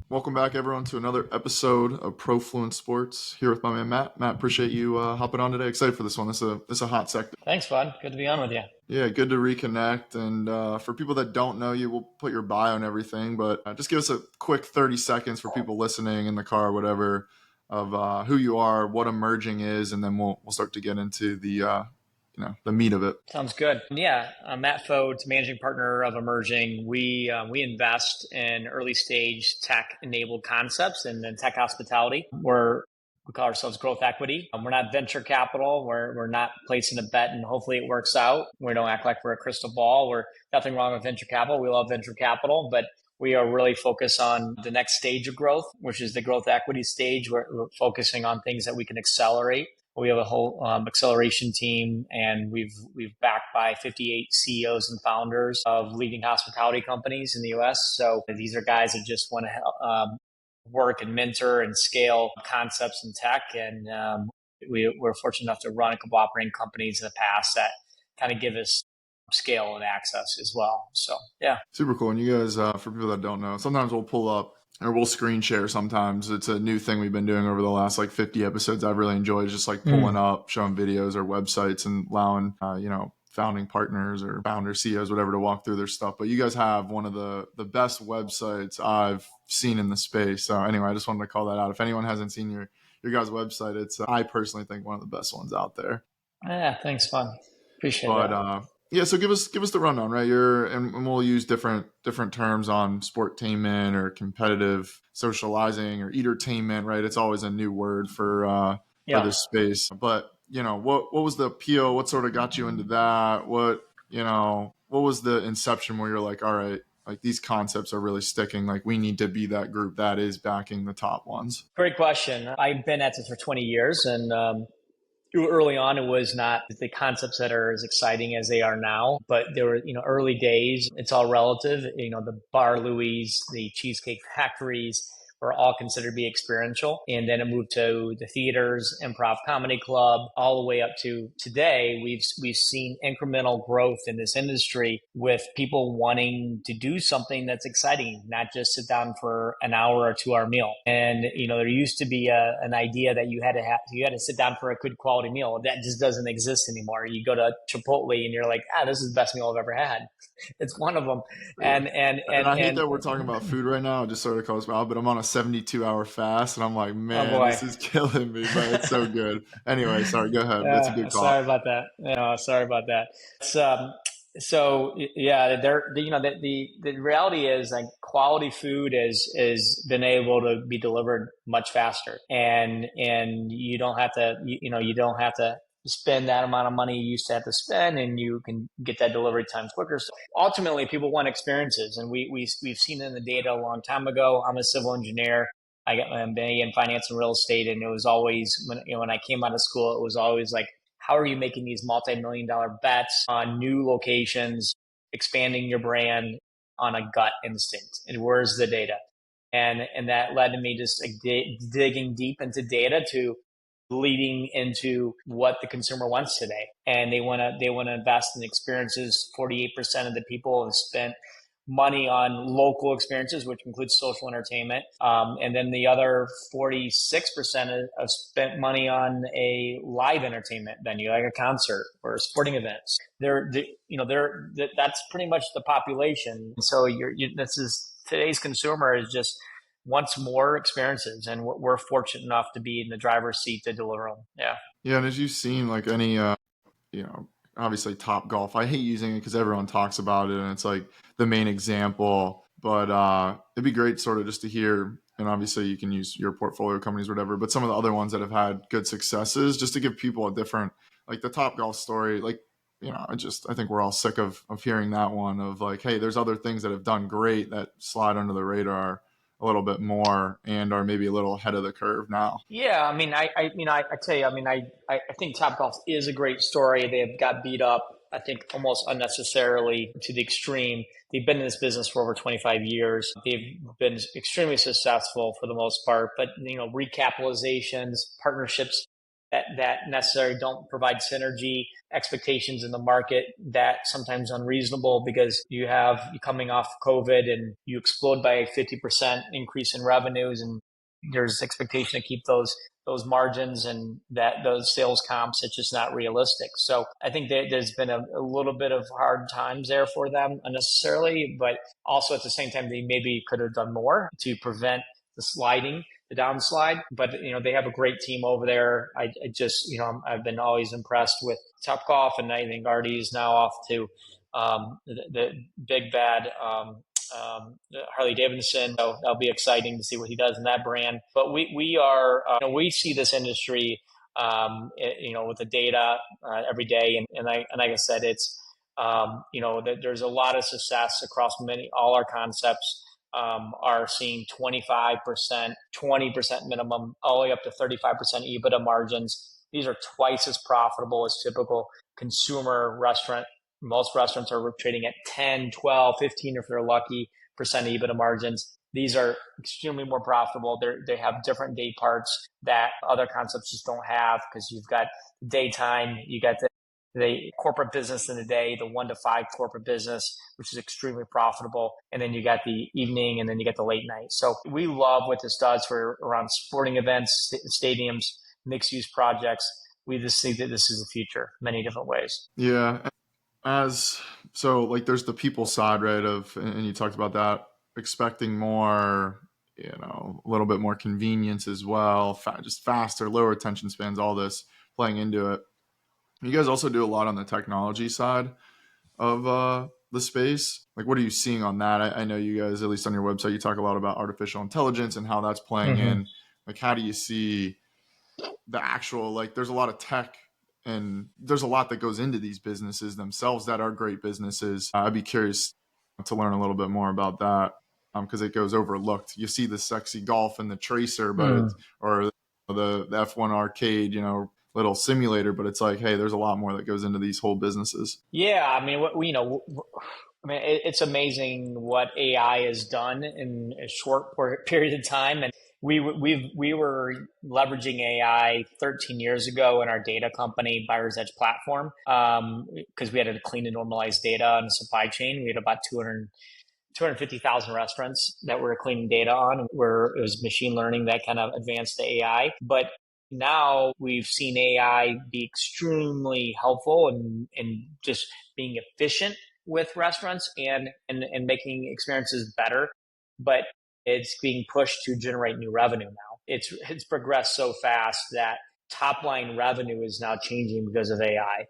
Welcome back, everyone, to another episode of Profluence Sports. Here with my man Matt. Matt, appreciate you hopping on today. Excited for this one. This is a hot sector. Thanks, bud. Good to be on with you. Yeah, good to reconnect. And for people that don't know you, we'll put your bio and everything, but just give us a quick 30 seconds for people listening in the car, whatever, of who you are, what emerging is, and then we'll start to get into the meat of it. Sounds good. Yeah, I'm Matt Focht, managing partner of Emerging. We invest in early stage tech enabled concepts and then tech hospitality. We call ourselves growth equity. We're not venture capital. We're not placing a bet and hopefully it works out. We don't act like we're a crystal ball. We're nothing wrong with venture capital. We love venture capital, but we are really focused on the next stage of growth, which is the growth equity stage. We're focusing on things that we can accelerate. We have a whole acceleration team, and we've backed by 58 CEOs and founders of leading hospitality companies in the U.S. So these are guys that just want to work and mentor and scale concepts in tech. And we're fortunate enough to run a couple operating companies in the past that kind of give us scale and access as well. So yeah, Super cool. And you guys, for people that don't know, sometimes we'll pull up or we'll screen share sometimes. It's a new thing we've been doing over the last 50 episodes. I've really enjoyed just pulling up, showing videos or websites and allowing, founding partners or founders, CEOs, whatever, to walk through their stuff. But you guys have one of the best websites I've seen in the space. So anyway, I just wanted to call that out. If anyone hasn't seen your guys' website, it's, I personally think, one of the best ones out there. Yeah, thanks, fun. Appreciate that. Yeah, so give us the rundown, right? And we'll use different terms on sportainment or competitive socializing or entertainment, right? It's always a new word for this space. But what was the appeal? What sort of got you into that? What was the inception where you're like, all right, these concepts are really sticking. We need to be that group that is backing the top ones. Great question. I've been at this for 20 years, and early on, it was not the concepts that are as exciting as they are now, but there were, early days. It's all relative. The Bar Louie's, the Cheesecake Factories were all considered to be experiential. And then it moved to the theaters, Improv Comedy Club, all the way up to today. We've seen incremental growth in this industry with people wanting to do something that's exciting, not just sit down for an hour or 2 hour meal. And, there used to be an idea that you had to sit down for a good quality meal. That just doesn't exist anymore. You go to Chipotle and you're like, this is the best meal I've ever had. It's one of them. And I hate that we're talking about food right now. It just sort of calls me out, but I'm on a 72-hour fast, and I'm like, man, this is killing me, but it's so good. Anyway, sorry, go ahead. That's a good call. Sorry about that. Sorry about that. So yeah, the reality is quality food is been able to be delivered much faster, and you don't have to spend that amount of money you used to have to spend, and you can get that delivery time quicker. So ultimately, people want experiences, and we've seen it in the data a long time ago. I'm a civil engineer. I got my MBA in finance and real estate, and it was always when I came out of school, it was always like, how are you making these multi-million-dollar bets on new locations, expanding your brand on a gut instinct? And where's the data? And that led to me just digging deep into data to leading into what the consumer wants today. And they want to invest in experiences. 48% of the people have spent money on local experiences, which includes social entertainment. And then the other 46% have spent money on a live entertainment venue, like a concert or sporting events. That's pretty much the population. So this is today's consumer is just wants more experiences, and we're fortunate enough to be in the driver's seat to deliver them. Yeah. Yeah. And as you've seen, any, obviously Top Golf, I hate using it because everyone talks about it and it's the main example, but it'd be great sort of just to hear, and obviously you can use your portfolio companies or whatever, but some of the other ones that have had good successes, just to give people a different, the Top Golf story, I think we're all sick of hearing that one of hey, there's other things that have done great that slide under the radar a little bit more and are maybe a little ahead of the curve now. Yeah, I tell you, I think Topgolf is a great story. They have got beat up, I think, almost unnecessarily to the extreme. They've been in this business for over 25 years. They've been extremely successful for the most part, but recapitalizations, partnerships that necessarily don't provide synergy, expectations in the market that sometimes unreasonable because you coming off COVID and you explode by a 50% increase in revenues, and there's expectation to keep those margins and those sales comps. It's just not realistic. So I think that there's been a little bit of hard times there for them unnecessarily, but also at the same time, they maybe could have done more to prevent the downslide. But, they have a great team over there. I just, I've been always impressed with Topgolf, and I think Artie is now off to the big bad Harley Davidson. So that'll be exciting to see what he does in that brand. But we are, we see this industry, with the data every day. And like I said, it's, there's a lot of success across all our concepts. Are seeing 25%, 20% minimum, all the way up to 35% EBITDA margins. These are twice as profitable as typical consumer restaurant. Most restaurants are trading at 10, 12, 15, if they're lucky, percent EBITDA margins. These are extremely more profitable. They have different day parts that other concepts just don't have, because you've got daytime, you got the corporate business in the day, the 1 to 5 corporate business, which is extremely profitable. And then you got the evening, and then you get the late night. So we love what this does for around sporting events, stadiums, mixed use projects. We just see that this is the future many different ways. Yeah. So like there's the people side, right? And you talked about that, expecting more, a little bit more convenience as well, just faster, lower attention spans, all this playing into it. You guys also do a lot on the technology side of the space. Like, what are you seeing on that? I know you guys, at least on your website, you talk a lot about artificial intelligence and how that's playing in. Like, how do you see the actual, like, there's a lot of tech and there's a lot that goes into these businesses themselves that are great businesses. I'd be curious to learn a little bit more about that, because it goes overlooked. You see the sexy golf and the tracer, but or the F1 arcade, little simulator, but it's like, hey, there's a lot more that goes into these whole businesses. Yeah, I mean, it's amazing what AI has done in a short period of time, and we were leveraging AI 13 years ago in our data company, Buyer's Edge platform, because we had to clean and normalize data on the supply chain. We had about 250,000 restaurants that we're cleaning data on, where it was machine learning that kind of advanced the AI. But now we've seen AI be extremely helpful in just being efficient with restaurants and making experiences better. But it's being pushed to generate new revenue now. It's progressed so fast that top line revenue is now changing because of AI,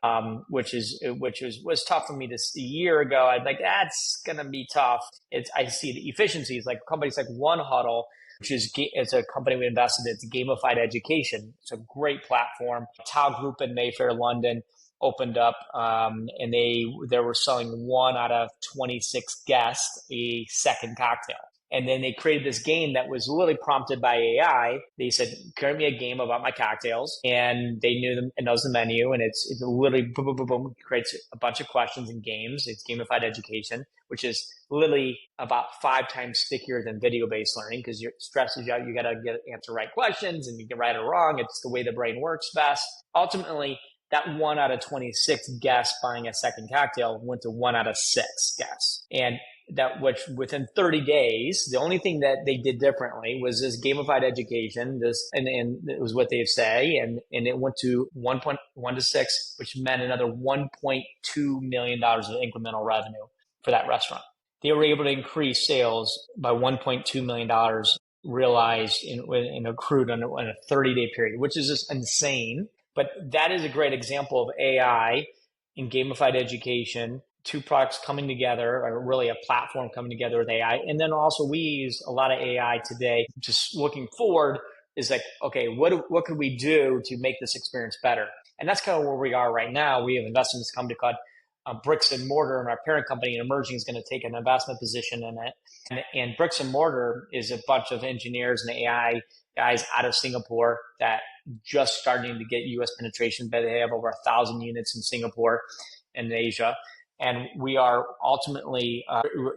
which was tough for me to see a year ago. I'd like, that's going to be tough. I see the efficiencies, like companies like One Huddle, which it's a company we invested in. It's gamified education. It's a great platform. Tao Group in Mayfair, London opened up, and they were selling 1 out of 26 guests a second cocktail. And then they created this game that was literally prompted by AI. They said, create me a game about my cocktails. And they knew them and knows the menu. And it's literally boom, boom, boom, boom, creates a bunch of questions and games. It's gamified education, which is literally about 5 times stickier than video-based learning, because it stresses you out. You got to answer right questions, and you get right or wrong. It's the way the brain works best. Ultimately, that 1 out of 26 guests buying a second cocktail went to 1 out of 6 guests. And which within 30 days, the only thing that they did differently was this gamified education, and it was what they say, and it went to 1.1 to 6, which meant another $1.2 million of incremental revenue for that restaurant. They were able to increase sales by $1.2 million realized in accrued in a 30-day period, which is just insane. But that is a great example of AI in gamified education, 2 products coming together, or really a platform coming together with AI. And then also we use a lot of AI today. Just looking forward is like, okay, what could we do to make this experience better? And that's kind of where we are right now. We have invested in this company called Bricks and Mortar, and our parent company, Emerging, is going to take an investment position in it. And Bricks and Mortar is a bunch of engineers and AI guys out of Singapore that just starting to get U.S. penetration, but they have over 1,000 units in Singapore and Asia. And we are ultimately,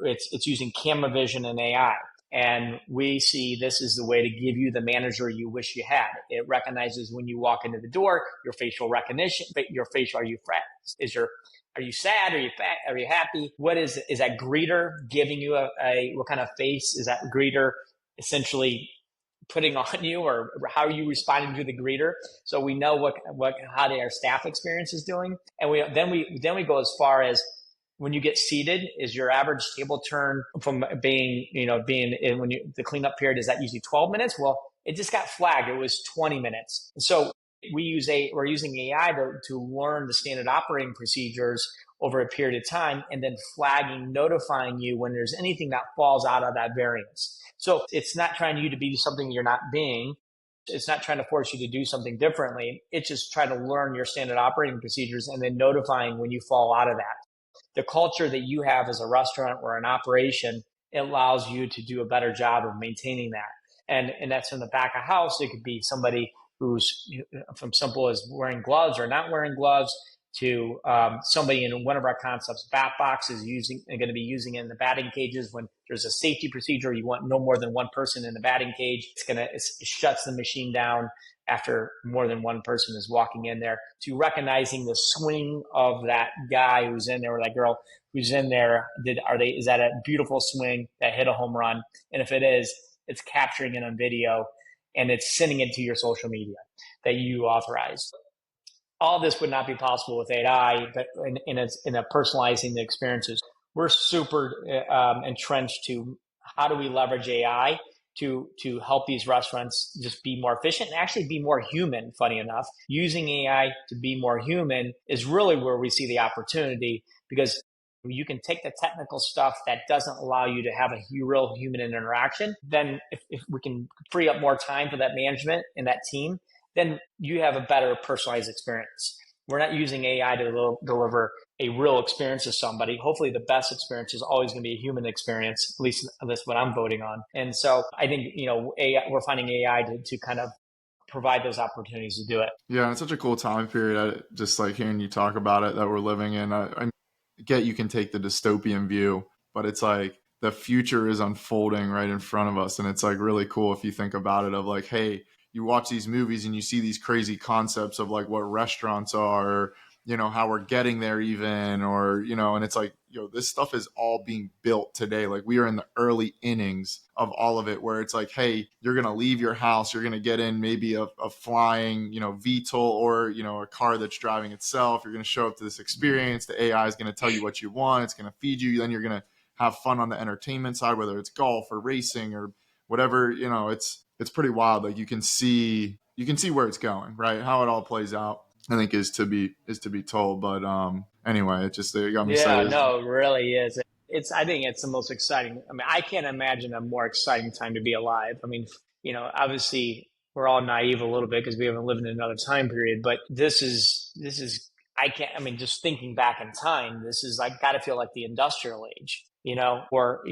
it's using camera vision and AI. And we see this is the way to give you the manager you wish you had. It recognizes when you walk into the door, your facial recognition, your facial, are you sad? Are you fat? Are you happy? What is that greeter giving you what kind of face is that greeter essentially putting on you, or how are you responding to the greeter? So we know how our staff experience is doing. And we go as far as, when you get seated, is your average table turn from being in, the cleanup period, is that usually 12 minutes? Well, it just got flagged. It was 20 minutes. So we're using AI to learn the standard operating procedures over a period of time, and then notifying you when there's anything that falls out of that variance. So it's not trying you to be something you're not being. It's not trying to force you to do something differently. It's just trying to learn your standard operating procedures and then notifying when you fall out of that. The culture that you have as a restaurant or an operation, it allows you to do a better job of maintaining that. And that's in the back of house. It could be somebody who's from simple as wearing gloves or not wearing gloves, to somebody in one of our concepts. Batbox is going to be using it in the batting cages. When there's a safety procedure, you want no more than one person in the batting cage. It shuts the machine down after more than one person is walking in there, to recognizing the swing of that guy who's in there, or that girl who's in there. Is that a beautiful swing that hit a home run? And if it is, it's capturing it on video and it's sending it to your social media that you authorize. All this would not be possible with AI, but in a personalizing the experiences. We're super entrenched to how do we leverage AI to help these restaurants just be more efficient and actually be more human. Funny enough, using AI to be more human is really where we see the opportunity, because you can take the technical stuff that doesn't allow you to have a real human interaction. Then if we can free up more time for that management and that team, then you have a better personalized experience. We're not using AI to deliver a real experience to somebody. Hopefully the best experience is always going to be a human experience. At least that's what I'm voting on. And so I think, AI, we're finding AI to kind of provide those opportunities to do it. Yeah, it's such a cool time period. Just like hearing you talk about it, that we're living in. I get you can take the dystopian view, but it's like the future is unfolding right in front of us. And it's like really cool if you think about it, of like, hey, you watch these movies and you see these crazy concepts of like what restaurants are, or, how we're getting there even, or, and it's like, this stuff is all being built today. Like we are in the early innings of all of it, where it's like, hey, you're going to leave your house, you're going to get in maybe a flying, VTOL, or, a car that's driving itself. You're going to show up to this experience. The AI is going to tell you what you want. It's going to feed you. Then you're going to have fun on the entertainment side, whether it's golf or racing or whatever. It's pretty wild. Like you can see where it's going, right? How it all plays out, I think is to be told. But anyway, it got me excited. No, it really is. I think it's the most exciting. I mean, I can't imagine a more exciting time to be alive. I mean, obviously we're all naive a little bit because we haven't lived in another time period, but this is, just thinking back in time, this is like, got to feel like the industrial age, or,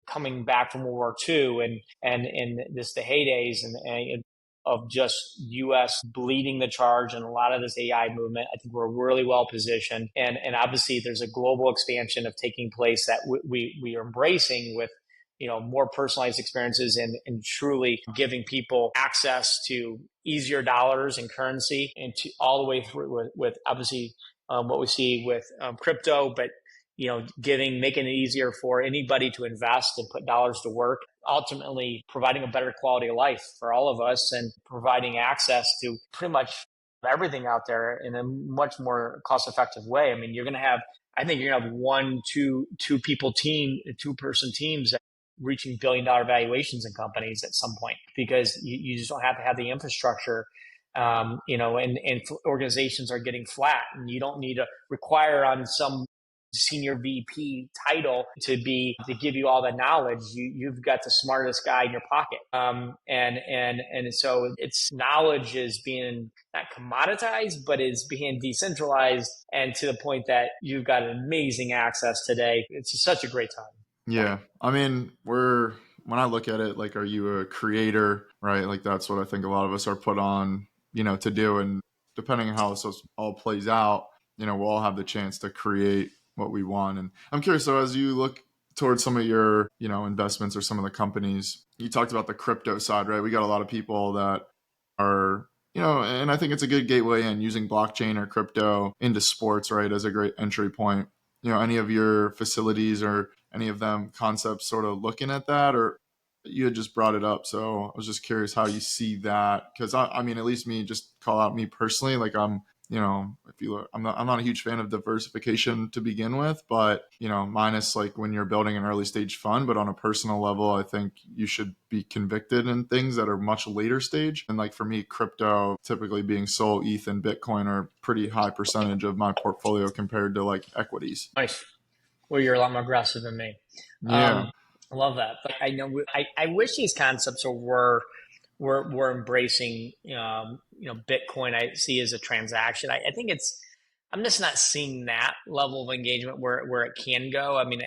coming back from World War II and this, the heydays and of just U.S. leading the charge and a lot of this AI movement. I think we're really well positioned. And obviously there's a global expansion of taking place that we are embracing with, more personalized experiences and truly giving people access to easier dollars and currency, and to all the way through with obviously what we see with crypto, but making it easier for anybody to invest and put dollars to work, ultimately providing a better quality of life for all of us and providing access to pretty much everything out there in a much more cost-effective way. I mean, I think you're going to have two-person teams that reaching billion-dollar valuations in companies at some point, because you just don't have to have the infrastructure. And organizations are getting flat, and you don't need to require on some senior VP title to give you all the knowledge. You've got the smartest guy in your pocket. And so it's knowledge is being not commoditized, but is being decentralized, and to the point that you've got amazing access today. It's such a great time. Yeah. I mean, when I look at it, like, are you a creator, right? Like that's what I think a lot of us are put on, to do. And depending on how this all plays out, we'll all have the chance to create what we want. And I'm curious, so as you look towards some of your, investments or some of the companies, you talked about the crypto side, right? We got a lot of people that are, and I think it's a good gateway in using blockchain or crypto into sports, right, as a great entry point. Any of your facilities or any of them concepts sort of looking at that, or you had just brought it up. So I was just curious how you see that. Cause I mean, at least me, just call out me personally, like if you look, I'm not a huge fan of diversification to begin with, but minus like when you're building an early stage fund, but on a personal level, I think you should be convicted in things that are much later stage. And like for me, crypto typically being Sol, ETH, and Bitcoin are pretty high percentage of my portfolio compared to like equities. Nice. Well, you're a lot more aggressive than me. Yeah. I love that. But I know I wish these concepts were embracing Bitcoin. I see as a transaction. I think I'm just not seeing that level of engagement where it can go. I mean,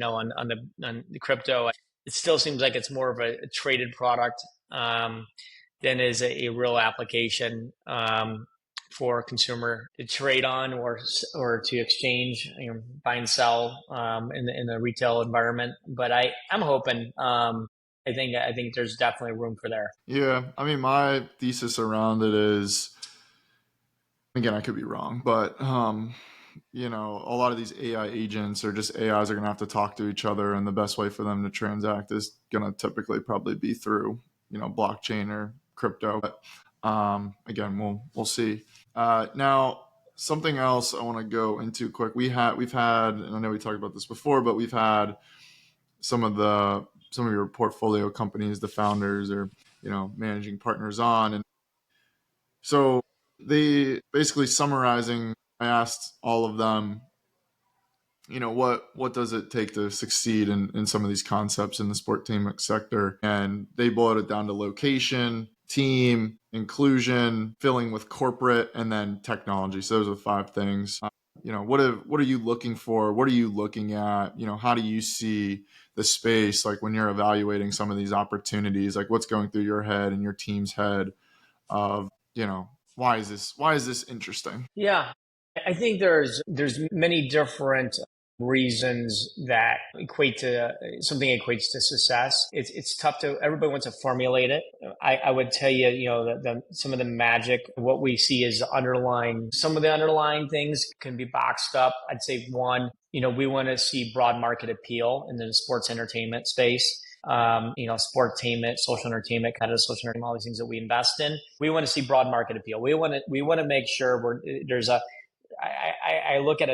on the crypto, it still seems like it's more of a traded product than is a real application for a consumer to trade on or to exchange, buy and sell in the retail environment. But I'm hoping. I think there's definitely room for there. Yeah. I mean, my thesis around it is, again, I could be wrong, but a lot of these AI agents or just AIs are going to have to talk to each other, and the best way for them to transact is going to typically probably be through blockchain or crypto. But again, we'll see. Now, something else I want to go into quick. We've had, and I know we talked about this before, but we've had some of your portfolio companies, the founders or managing partners on, and so they basically summarizing. I asked all of them, what does it take to succeed in some of these concepts in the sportainment sector, and they boiled it down to location, team, inclusion, filling with corporate, and then technology. So those are 5 things. What are you looking for? What are you looking at? How do you see the space, like when you're evaluating some of these opportunities, like what's going through your head and your team's head of, why is this interesting? Yeah, I think there's many different reasons that equate to something equates to success. It's tough to everybody wants to formulate it. I would tell you, some of the magic, what we see is some of the underlying things can be boxed up. I'd say one, we want to see broad market appeal in the sports entertainment space. Sportainment, social entertainment, kind of social entertainment, all these things that we invest in. We want to see broad market appeal. We want to make sure I look at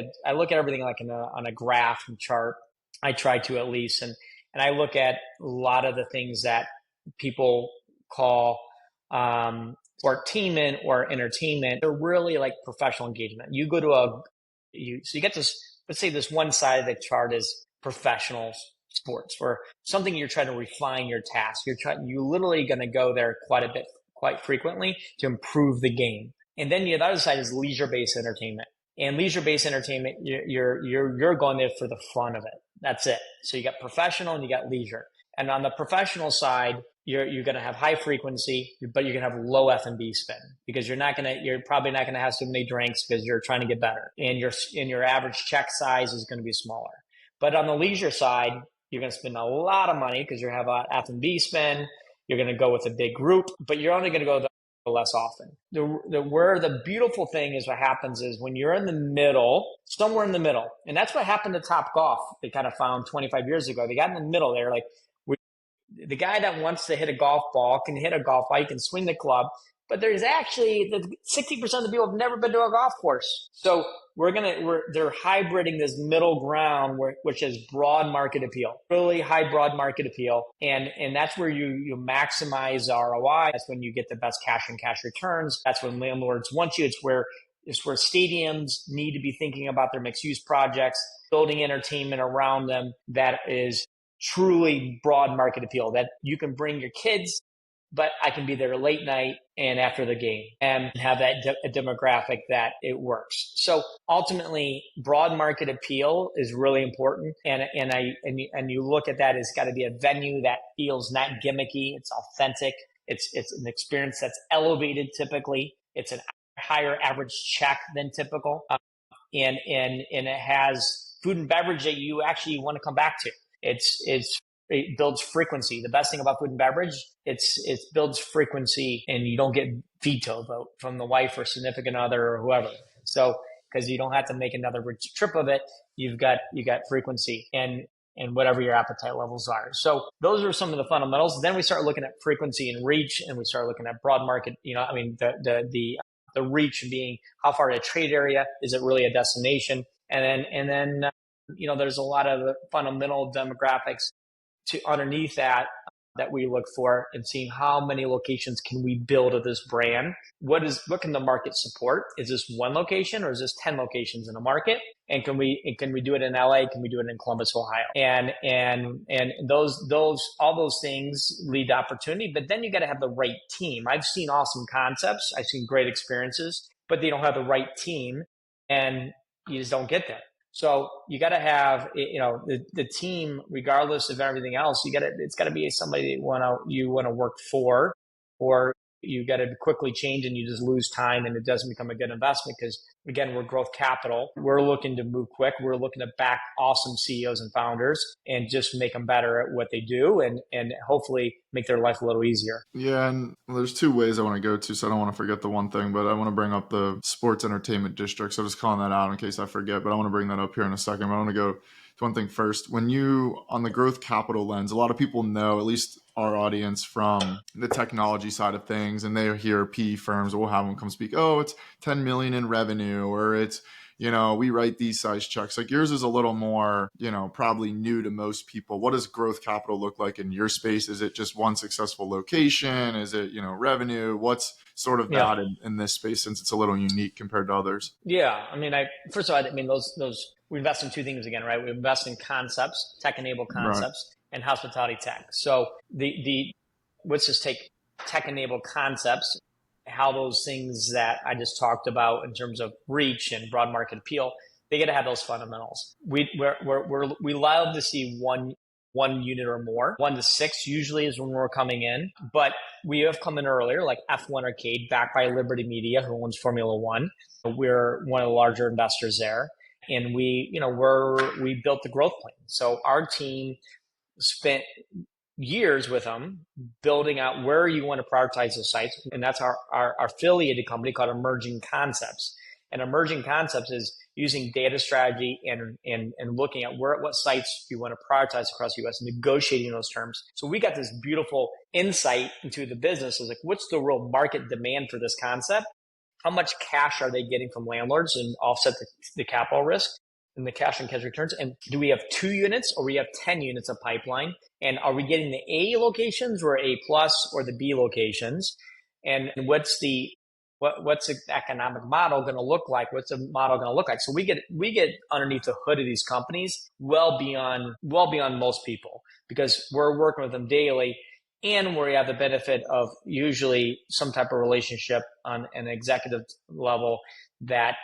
everything like on a graph and chart. I try to at least, and I look at a lot of the things that people call sportainment or entertainment. They're really like professional engagement. You go to so you get this. Let's say this one side of the chart is professional sports, or something you're trying to refine your task. You're literally going to go there quite frequently to improve the game. And then the other side is leisure-based entertainment. And leisure-based entertainment, you're going there for the fun of it. That's it. So you got professional and you got leisure. And on the professional side, you're going to have high frequency, but you're going to have low F&B spend because you're probably not going to have so many drinks because you're trying to get better. And your average check size is going to be smaller. But on the leisure side, you're going to spend a lot of money because you have a F&B spend. You're going to go with a big group, but you're only going to go less often. Where the beautiful thing is, what happens is when you're in the middle, somewhere in the middle, and that's what happened to Top Golf. They kind of found 25 years ago. They got in the middle. They're like, the guy that wants to hit a golf ball can hit a golf ball. He can swing the club. But there's actually 60% of the people have never been to a golf course. So they're hybriding this middle ground which is broad market appeal, really high broad market appeal. And that's where you maximize ROI. That's when you get the best cash and cash returns. That's when landlords want you. It's where stadiums need to be thinking about their mixed use projects, building entertainment around them that is truly broad market appeal, that you can bring your kids, but I can be there late night and after the game and have that demographic that it works. So ultimately, broad market appeal is really important. And you look at that, it's got to be a venue that feels not gimmicky. It's authentic. It's an experience that's elevated. Typically, it's a higher average check than typical. And it has food and beverage that you actually want to come back to. It builds frequency. The best thing about food and beverage, it builds frequency, and you don't get veto vote from the wife or significant other or whoever. So, because you don't have to make another trip of it, you got frequency and whatever your appetite levels are. So those are some of the fundamentals. Then we start looking at frequency and reach, and we start looking at broad market. The reach being how far to a trade area, is it really a destination, and then there's a lot of fundamental demographics underneath that we look for, and seeing how many locations can we build of this brand. What can the market support? Is this one location, or is this 10 locations in a market? And can we do it in LA? Can we do it in Columbus, Ohio? And all those things lead to opportunity, but then you got to have the right team. I've seen awesome concepts. I've seen great experiences, but they don't have the right team, and you just don't get there. So you got to have, the team, regardless of everything else. It's got to be somebody that you want to work for, or you got to quickly change and you just lose time and it doesn't become a good investment. Because again, we're growth capital. We're looking to move quick. We're looking to back awesome CEOs and founders and just make them better at what they do, and hopefully make their life a little easier. Yeah, and there's two ways I want to go to, so I don't want to forget the one thing, but I want to bring up the sports entertainment district. So just calling that out in case I forget, but I want to bring that up here in a second. But I want to go to one thing first. When you, on the growth capital lens, a lot of people know, at least our audience, from the technology side of things, and they hear PE firms, we'll have them come speak, oh, it's 10 million in revenue, or it's, we write these size checks. Like yours is a little more, probably new to most people. What does growth capital look like in your space? Is it just one successful location? Is it, revenue? What's sort of that in this space, since it's a little unique compared to others? Yeah. First of all, those, we invest in two things again, right? We invest in concepts, tech-enabled concepts, and hospitality tech. So let's just take tech-enabled concepps, how those things that I just talked about in terms of reach and broad market appeal, they got to have those fundamentals. We love to see one unit or more. 1 to 6 usually is when we're coming in, but we have come in earlier, like F1 Arcade, backed by Liberty Media, who owns Formula One. We're one of the larger investors there, and we built the growth plan. So our team spent years with them building out where you want to prioritize the sites. And that's our affiliated company called Emerging Concepts. And Emerging Concepts is using data strategy and looking at what sites you want to prioritize across the US, and negotiating those terms. So we got this beautiful insight into the business. It's like, what's the real market demand for this concept? How much cash are they getting from landlords and offset the capital risk and the cash and cash returns? And do we have 2 units, or we have 10 units of pipeline? And are we getting the A locations or A plus or the B locations? And what's the economic model going to look like? What's the model going to look like? So we get underneath the hood of these companies well beyond most people, because we're working with them daily, and we have the benefit of usually some type of relationship on an executive level that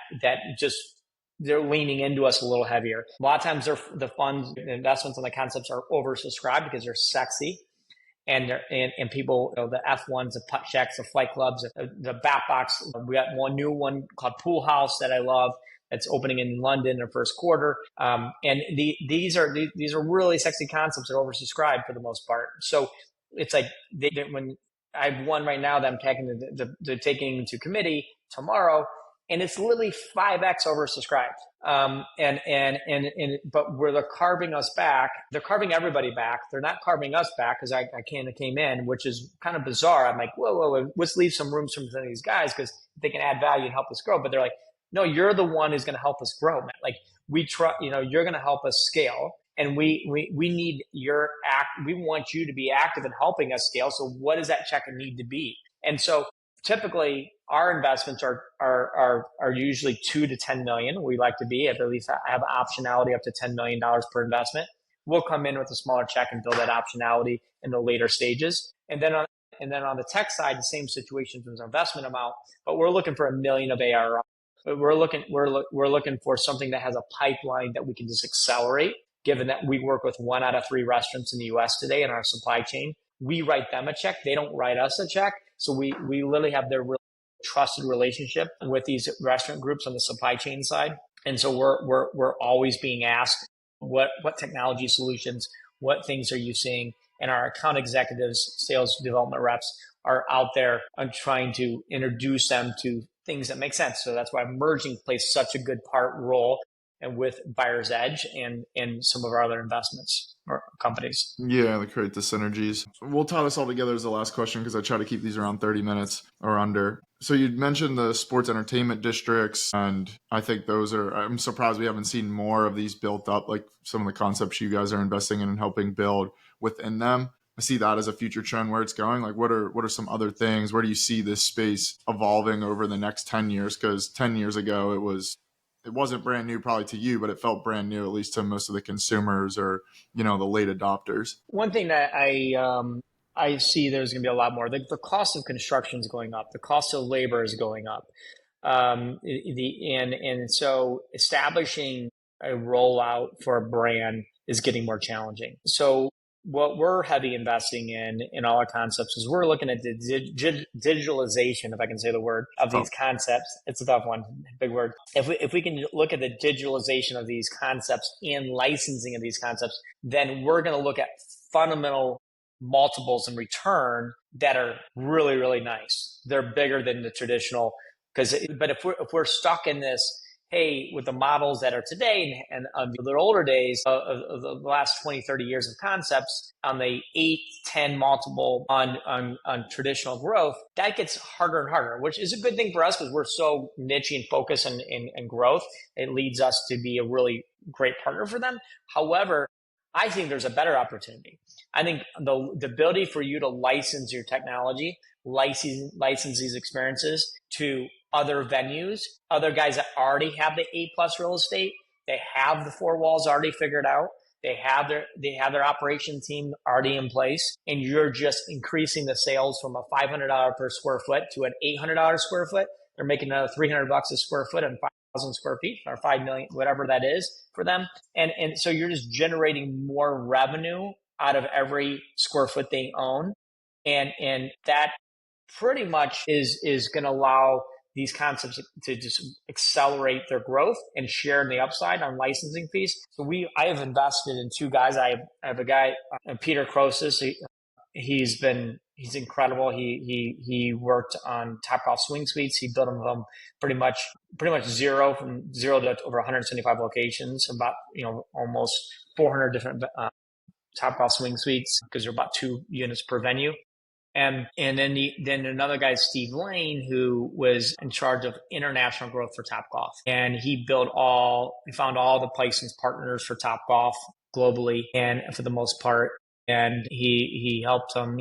just, they're leaning into us a little heavier. A lot of times the funds, the investments, and the concepts are oversubscribed because they're sexy. And people, the F1s, the Putshacks, the flight clubs, the Batbox. We got one new one called Pool House that I love. That's opening in London in the first quarter. And these are really sexy concepts that are oversubscribed for the most part. So it's like when I have one right now that I'm taking to committee tomorrow, and it's literally 5x oversubscribed. But where they're carving us back, they're carving everybody back. They're not carving us back because I came in, which is kind of bizarre. I'm like, whoa, let's leave some rooms for some of these guys because they can add value and help us grow. But they're like, no, you're the one who's going to help us grow, man. Like you're going to help us scale. And we need we want you to be active in helping us scale. So what does that check need to be? And so typically our investments are usually 2 to 10 million. We like to be at least have optionality up to $10 million per investment. We'll come in with a smaller check and build that optionality in the later stages. And then on the tech side, the same situation in terms of investment amount, but we're looking for $1 million of ARR. We're looking for something that has a pipeline that we can just accelerate, given that we work with 1 out of 3 restaurants in the US today in our supply chain. We write them a check. They don't write us a check. So we literally have their trusted relationship with these restaurant groups on the supply chain side. And so we're always being asked what technology solutions, what things are you seeing? And our account executives, sales development reps are out there on trying to introduce them to things that make sense. So that's why merging plays such a good role, and with Buyer's Edge and some of our other investments or companies. Yeah, to create the synergies. We'll tie this all together as the last question because I try to keep these around 30 minutes or under. So you mentioned the sports entertainment districts, and I think I'm surprised we haven't seen more of these built up, like some of the concepts you guys are investing in and helping build within them. I see that as a future trend where it's going. Like, what are some other things? Where do you see this space evolving over the next 10 years? Because 10 years ago, it wasn't brand new probably to you, but it felt brand new, at least to most of the consumers or, the late adopters. One thing that I see there's going to be a lot more. The cost of construction is going up. The cost of labor is going up. And so establishing a rollout for a brand is getting more challenging. So what we're heavy investing in all our concepts is we're looking at the digitalization, if I can say the word, of these concepts. It's a tough one, big word. If we can look at the digitalization of these concepts and licensing of these concepts, then we're going to look at fundamental multiples in return that are really, really nice. They're bigger than the traditional. But if we're stuck in this, hey, with the models that are today and on the older days of the last 20, 30 years of concepts on the 8, 10 multiple on traditional growth, that gets harder and harder, which is a good thing for us because we're so niche and focused in growth. It leads us to be a really great partner for them. However, I think there's a better opportunity. I think the ability for you to license your technology, license these experiences to other venues, other guys that already have the A+ real estate, they have the 4 walls already figured out, they have their operation team already in place, and you're just increasing the sales from a $500 per square foot to an $800 square foot. They're making another $300 a square foot and 5,000 square feet or 5 million, whatever that is for them. And so you're just generating more revenue out of every square foot they own. And that pretty much is going to allow these concepts to just accelerate their growth and share in the upside on licensing fees. So I have invested in 2 guys. I have a guy, Peter Crosis. He's incredible. He worked on Topgolf swing suites. He built them from pretty much zero to over 175 locations, about almost 400 different Topgolf swing suites because they're about 2 units per venue. And then another guy, Steve Lane, who was in charge of international growth for Topgolf, and he found all the licensed partners for Topgolf globally, and for the most part, and he helped them,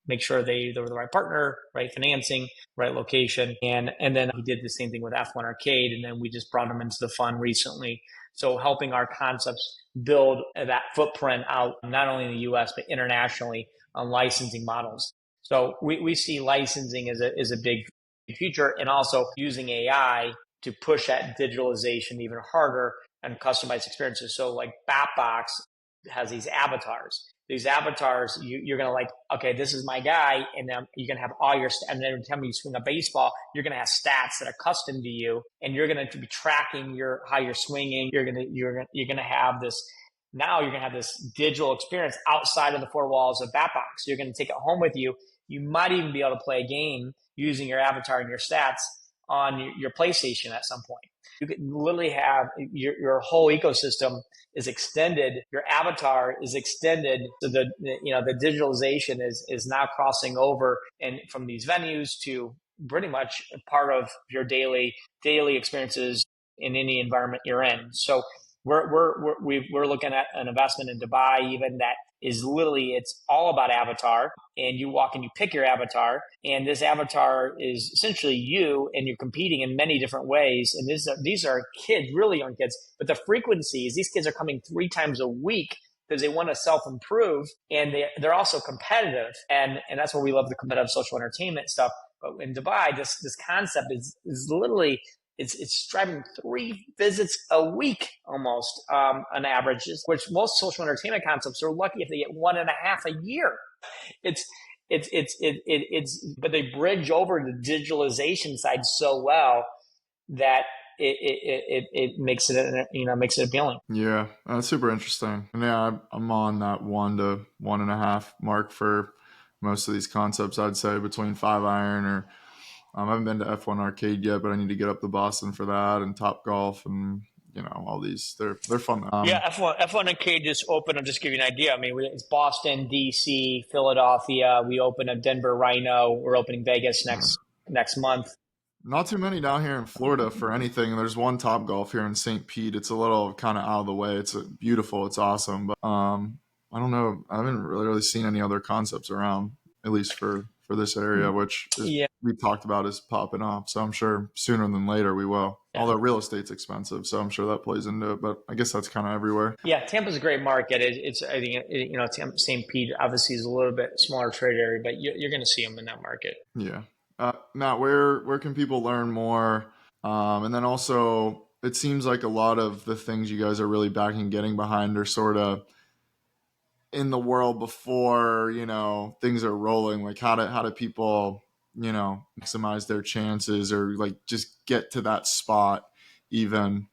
make sure they were the right partner, right financing, right location, and then he did the same thing with F1 Arcade, and then we just brought him into the fund recently. So helping our concepts build that footprint out, not only in the U.S. but internationally on licensing models. So we see licensing as a big future, and also using AI to push that digitalization even harder and customized experiences. So like Batbox has these avatars. These avatars, you're going to like, okay, this is my guy, and then you're going to have all your, and then every time you swing a baseball, you're going to have stats that are custom to you, and you're going to be tracking how you're swinging. You're going to have this. Now you're going to have this digital experience outside of the 4 walls of Batbox. You're going to take it home with you. You might even be able to play a game using your avatar and your stats on your PlayStation at some point. You could literally have your whole ecosystem is extended. Your avatar is extended. So the digitalization is now crossing over and from these venues to pretty much part of your daily experiences in any environment you're in. So we're looking at an investment in Dubai even that is literally, it's all about avatar, and you walk and you pick your avatar, and this avatar is essentially you, and you're competing in many different ways. And these are kids, really young kids, but the frequencies, these kids are coming 3 times a week because they want to self-improve, and they're also competitive, and that's where we love the competitive social entertainment stuff. But in Dubai, this concept is literally, it's driving 3 visits a week almost on average, which most social entertainment concepts are lucky if they get 1.5 a year. But they bridge over the digitalization side so well that it makes it, makes it appealing. Yeah, that's super interesting. And yeah, I'm on that 1 to 1.5 mark for most of these concepts. I'd say between 5 iron or I haven't been to F1 Arcade yet, but I need to get up to Boston for that and Top Golf and all these. They're fun. Yeah, F1 Arcade just opened. I'll just give you an idea. I mean, it's Boston, DC, Philadelphia. We open a Denver Rhino. We're opening Vegas next month. Not too many down here in Florida for anything. There's one Top Golf here in St. Pete. It's a little kind of out of the way. It's beautiful. It's awesome. But I don't know. I haven't really seen any other concepts around, at least for this area, which we talked about is popping up. So I'm sure sooner than later we will. Yeah. Although real estate's expensive, so I'm sure that plays into it. But I guess that's kind of everywhere. Yeah, Tampa's a great market. I think St. Pete obviously is a little bit smaller trade area, but you're going to see them in that market. Yeah. Matt, where can people learn more? And then also, it seems like a lot of the things you guys are really backing, getting behind, are sort of in the world before things are rolling. Like how do people maximize their chances or like just get to that spot, even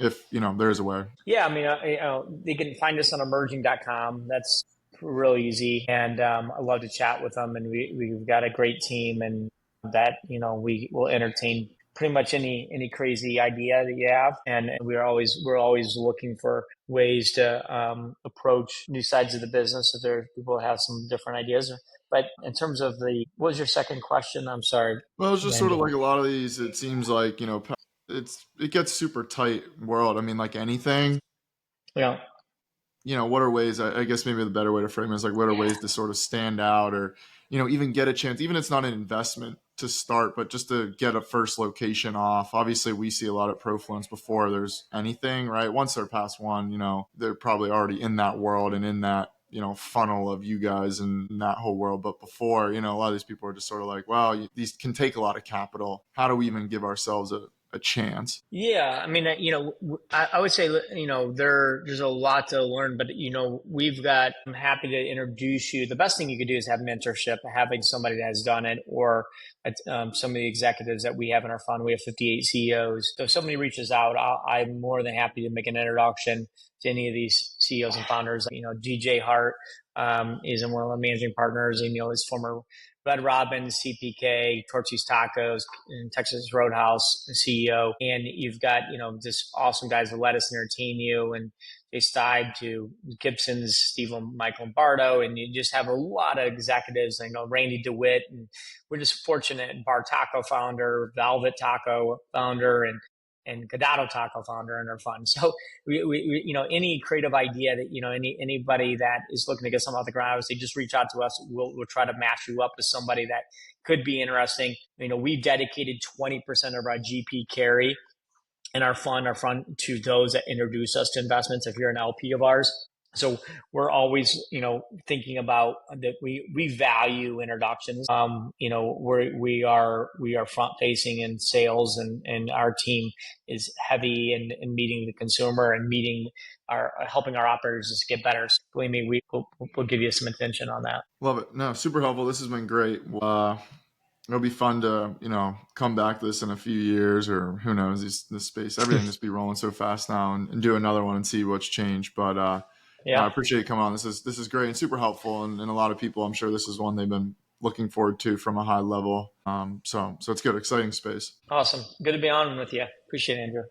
if there's a way. Yeah, I mean, they can find us on emerging.com. That's really easy, and I love to chat with them. And we've got a great team, and that we will entertain pretty much any crazy idea that you have. And we're always looking for ways to approach new sides of the business if there people have some different ideas. But in terms of what was your second question? I'm sorry. Well, it's just sort of like a lot of these. It seems like it gets super tight world. I mean, like anything. Yeah. What are ways, I guess maybe the better way to frame it is like, what are ways to sort of stand out or, even get a chance, even if it's not an investment to start, but just to get a first location off. Obviously we see a lot of Profluence before there's anything, right? Once they're past one, they're probably already in that world and in that, funnel of you guys and that whole world. But before, a lot of these people are just sort of like, wow, these can take a lot of capital. How do we even give ourselves a chance? Yeah, I mean, I would say, there's a lot to learn, but I'm happy to introduce you. The best thing you could do is have mentorship, having somebody that has done it, or some of the executives that we have in our fund. We have 58 CEOs. So if somebody reaches out, I'm more than happy to make an introduction to any of these CEOs and founders. DJ Hart is one of our managing partners, and his former Red Robin, CPK, Torchy's Tacos, and Texas Roadhouse CEO. And you've got, just awesome guys that let us entertain you, and Jay Steib to Gibson's, Steve Michael Bardo. And you just have a lot of executives. I know Randy DeWitt, and we're just fortunate. Bar Taco founder, Velvet Taco founder, and Cadado Taco founder in our fund. So we any creative idea that, anybody that is looking to get something off the ground, obviously just reach out to us. We'll try to match you up with somebody that could be interesting. We've dedicated 20% of our GP carry in our fund to those that introduce us to investments if you're an LP of ours. So we're always, thinking about that. We value introductions. We are front facing in sales, and our team is heavy in meeting the consumer and helping our operators just get better. So believe me, we'll give you some attention on that. Love it. No, super helpful. This has been great. It'll be fun to, come back to this in a few years, or who knows, this space, everything just be rolling so fast now, and do another one and see what's changed. But, yeah, I appreciate you coming on. This is great and super helpful. And a lot of people, I'm sure this is one they've been looking forward to from a high level. So it's good. Exciting space. Awesome. Good to be on with you. Appreciate it, Andrew.